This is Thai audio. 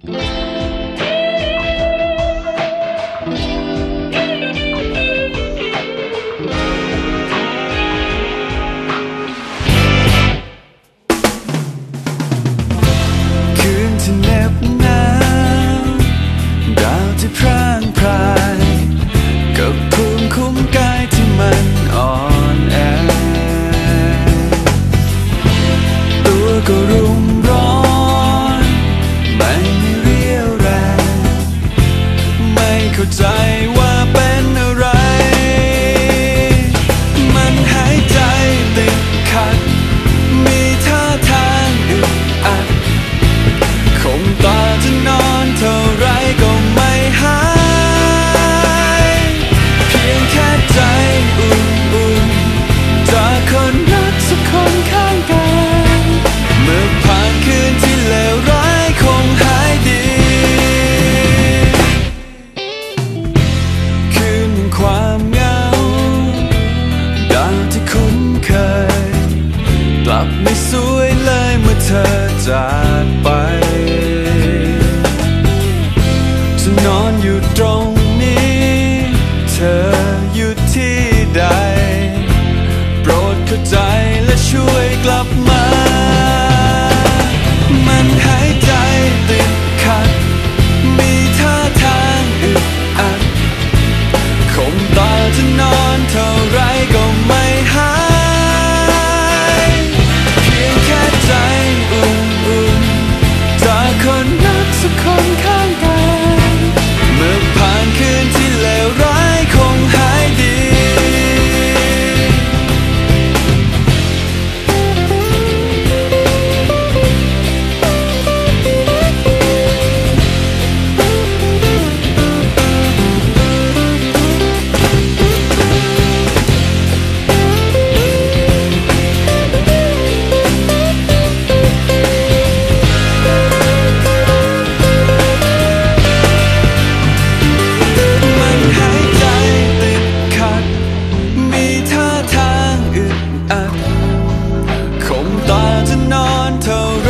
คืนที่เหน็บหนาวดาวที่พร่างพรายกับภูมิคุ้มกายที่มันอ่อนแอตัวก็รุ่มร้อนไม่มีเรี่ยวแรงไม่เข้าใจว่าเป็นอะไรมันหายใจติดขัดมีท่าทางอึดอัดคงตาจะนอนเท่าไรก็ไม่หายเพียงแค่ใจอุ่นๆจากคนรักสักคนข้างกายเมื่อผ่านคืนที่เลวร้ายคงหายดีคืนความเหงาดาวที่คุ้นเคยกลับไม่สวยเลยเมื่อเธอจากไปจะนอนอยู่ตรงนี้เธออยู่ที่ใดโปรดเข้าใจและช่วยกลับมามันหายใจติดขัดมีท่าทางอึดอัดคงตาจะนอนเท่าไรก็ไม่หายเพียงแค่ใจอุ่นๆจากคนรักสักคนข้างกายเมื่อผ่านคืนที่เลวร้ายคงหายดีมันหายใจติดขัดมีท่าทางอึดอัดคงตาจะนอนเท่าไร